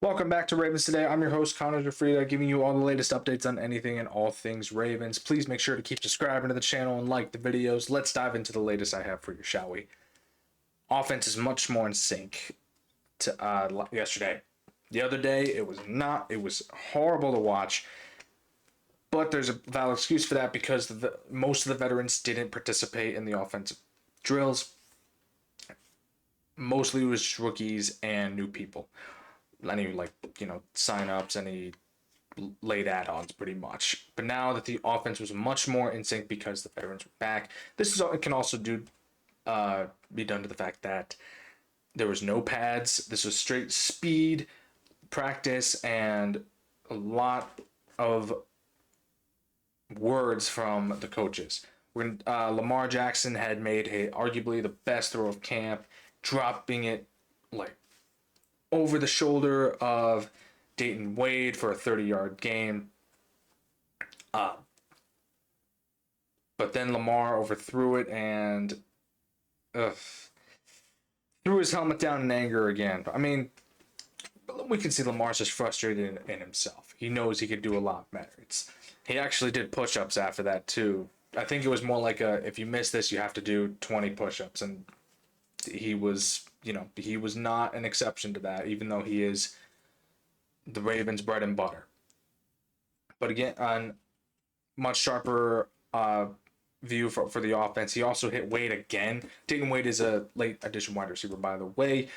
Welcome back to Ravens Today. I'm your host, Connor Gioffreda, giving you all the latest updates on anything and all things Ravens. Please make sure to keep subscribing to the channel and like the videos. Let's dive into the latest I have for you, shall we? Offense is much more in sync to yesterday. The other day, it was not. It was horrible to watch. But there's a valid excuse for that because most of the veterans didn't participate in the offensive drills. Mostly it was just rookies and new people. Any sign-ups, any late add-ons pretty much. But now that the offense was much more in sync because the veterans were back, it can also be done to the fact that there was no pads. This was straight speed practice and a lot of words from the coaches. When Lamar Jackson had made arguably the best throw of camp, dropping it like over the shoulder of Dayton Wade for a 30-yard gain. But then Lamar overthrew it and threw his helmet down in anger again. I mean, we can see Lamar's just frustrated in himself. He knows he could do a lot better. He actually did push-ups after that too. I think it was more like if you miss this, you have to do 20 push-ups, and he was not an exception to that, even though he is the Ravens' bread and butter. But again, on much sharper view for the offense, he also hit Wade again. Dayton Wade is a late addition wide receiver, by the way.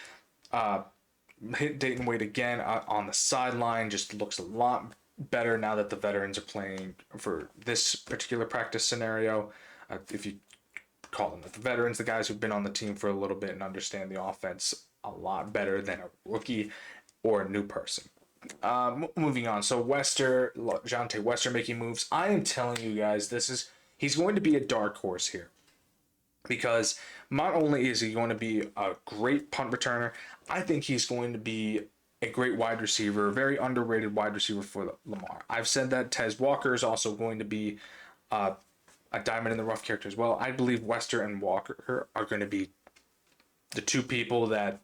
Hit Dayton Wade again on the sideline. Just looks a lot better now that the veterans are playing for this particular practice scenario. If you call them the veterans, the guys who've been on the team for a little bit and understand the offense a lot better than a rookie or a new person. Moving on. So Jonte Wester making moves. I am telling you guys, he's going to be a dark horse here. Because not only is he going to be a great punt returner, I think he's going to be a great wide receiver, a very underrated wide receiver for Lamar. I've said that Tez Walker is also going to be a diamond in the rough character as well. I believe Wester and Walker are going to be the two people that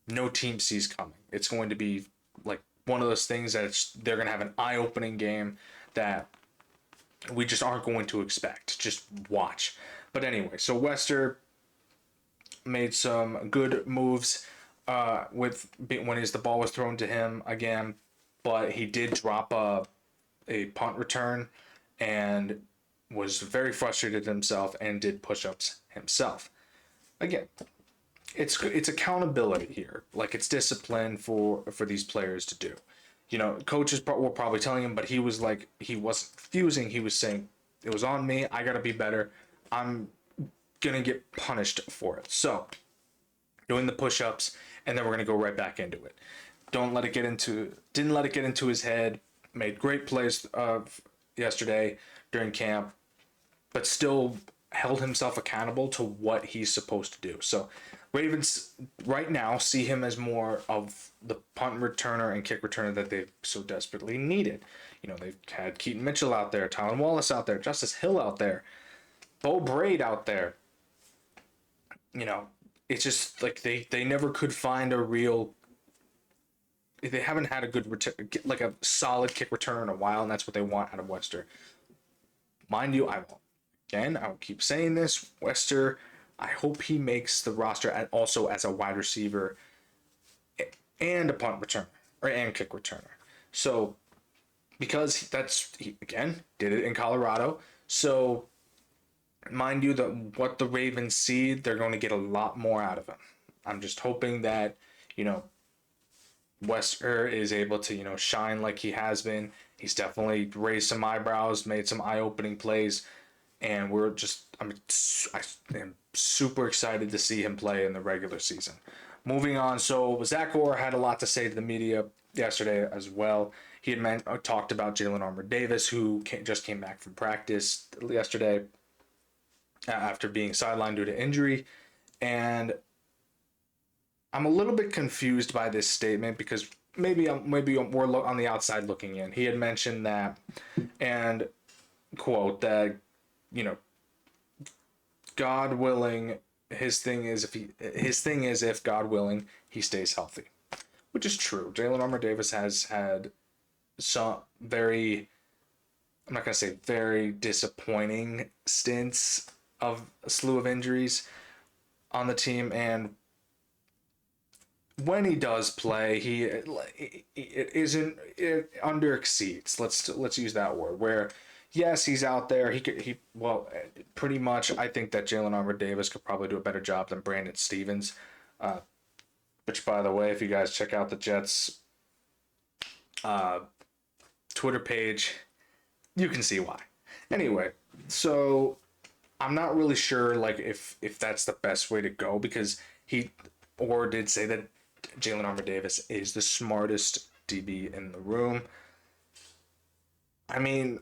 no team sees coming. It's going to be like one of those things that they're going to have an eye-opening game that we just aren't going to expect. Just watch. But anyway, so Wester made some good moves when the ball was thrown to him again, but he did drop a punt return and was very frustrated himself and did push-ups himself. Again, it's accountability here. Like, it's discipline for these players to do. Coaches were probably telling him, but he wasn't refusing. He was saying, it was on me. I got to be better. I'm going to get punished for it. So, doing the push-ups, and then we're going to go right back into it. Didn't let it get into his head. Made great plays yesterday during camp, but still held himself accountable to what he's supposed to do. So Ravens right now see him as more of the punt returner and kick returner that they've so desperately needed. They've had Keaton Mitchell out there, Tylan Wallace out there, Justice Hill out there, Bo Braid out there. It's just like they never could find a real. They haven't had a good like a solid kick returner in a while, and that's what they want out of Wester. Mind you, I will keep saying this. Wester, I hope he makes the roster also as a wide receiver and a punt returner and kick returner. So, because he again did it in Colorado. So, mind you, that what the Ravens see, they're going to get a lot more out of him. I'm just hoping that Wester is able to shine like he has been. He's definitely raised some eyebrows, made some eye-opening plays, and I am super excited to see him play in the regular season. Moving on, so Zach Orr had a lot to say to the media yesterday as well. He had talked about Jalen Armour-Davis, who just came back from practice yesterday after being sidelined due to injury, and I'm a little bit confused by this statement because maybe we're on the outside looking in. He had mentioned that, and quote that, God willing, his thing is if God willing, he stays healthy, which is true. Jalen Armour Davis has had some very, I'm not going to say very disappointing stints of a slew of injuries on the team, and when he does play, it isn't, it under exceeds. Let's use that word. Where yes, he's out there. Pretty much. I think that Jalen Armour Davis could probably do a better job than Brandon Stevens. Which, by the way, if you guys check out the Jets Twitter page, you can see why. Anyway, so I'm not really sure like if that's the best way to go, because he or did say that Jalen Armour Davis is the smartest DB in the room. I mean,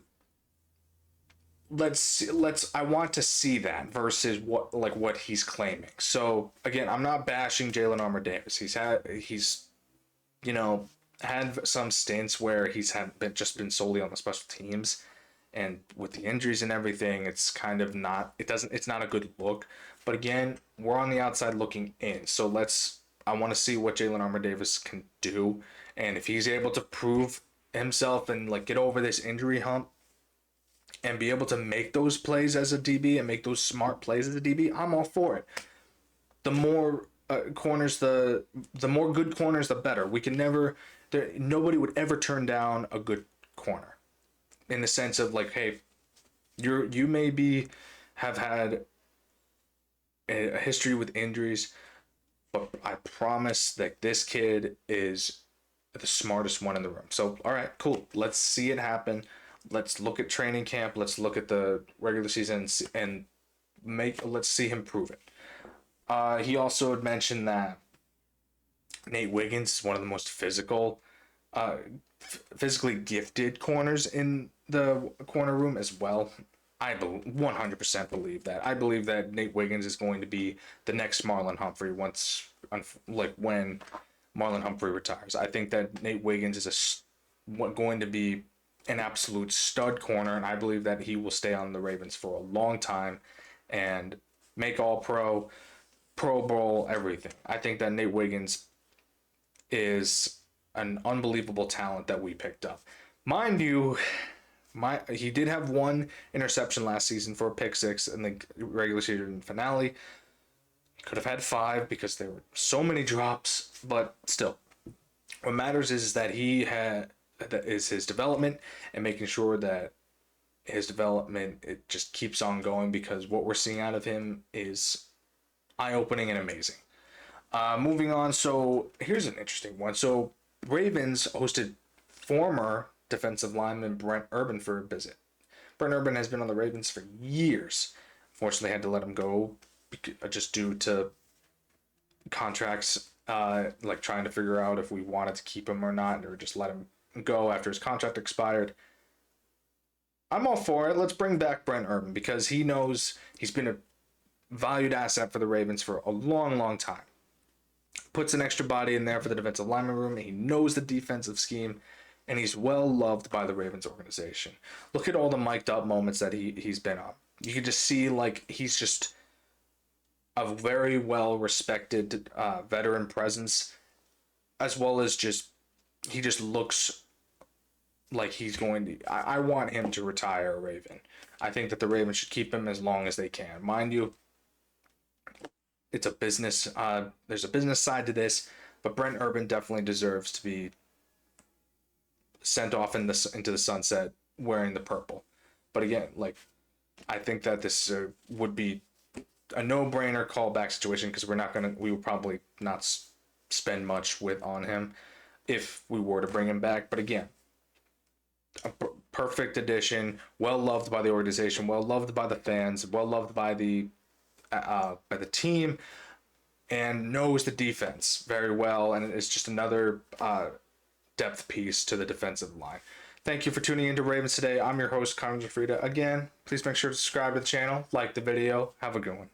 I want to see that versus what he's claiming. So again, I'm not bashing Jalen Armour Davis. He's you know had some stints where he's been solely on the special teams, and with the injuries and everything, it's kind of not, it's not a good look. But again, we're on the outside looking in, so I want to see what Jalen Armour Davis can do, and if he's able to prove himself and like get over this injury hump and be able to make those plays as a DB and make those smart plays as a DB, I'm all for it. The more corners, the more good corners, the better. We can never, nobody would ever turn down a good corner, in the sense of like, hey, you maybe have had a history with injuries, but I promise that this kid is the smartest one in the room. So, all right, cool. Let's see it happen. Let's look at training camp. Let's look at the regular season and let's see him prove it. He also had mentioned that Nate Wiggins is one of the most physically gifted corners in the corner room as well. I 100% believe that. I believe that Nate Wiggins is going to be the next Marlon Humphrey when Marlon Humphrey retires. I think that Nate Wiggins is going to be an absolute stud corner, and I believe that he will stay on the Ravens for a long time and make All-Pro, Pro Bowl, everything. I think that Nate Wiggins is an unbelievable talent that we picked up. Mind you, he did have one interception last season for a pick six in the regular season finale. Could have had 5 because there were so many drops, but still, what matters is that his development, and making sure that his development, it just keeps on going, because what we're seeing out of him is eye-opening and amazing. Moving on, so here's an interesting one. So Ravens hosted former defensive lineman Brent Urban for a visit. Brent Urban has been on the Ravens for years. Fortunately, had to let him go just due to contracts, like trying to figure out if we wanted to keep him or not, or just let him go after his contract expired. I'm all for it. Let's bring back Brent Urban, because he knows he's been a valued asset for the Ravens for a long, long time. Puts an extra body in there for the defensive lineman room. He knows the defensive scheme, and he's well loved by the Ravens organization. Look at all the mic'd up moments that he's been on. You can just see like he's just a very well respected veteran presence, as well as he just looks like he's going to. I want him to retire a Raven. I think that the Ravens should keep him as long as they can. Mind you, it's a business. There's a business side to this, but Brent Urban definitely deserves to be sent off into the sunset wearing the purple. But again, like, I think that this would be a no-brainer callback situation, because we will probably not spend much on him if we were to bring him back. But again, a perfect addition, well loved by the organization, well loved by the fans, well loved by the team, and knows the defense very well, and it's just another depth piece to the defensive line. Thank you for tuning into Ravens Today. I'm your host, Connor Gioffreda. Again, please make sure to subscribe to the channel, like the video. Have a good one.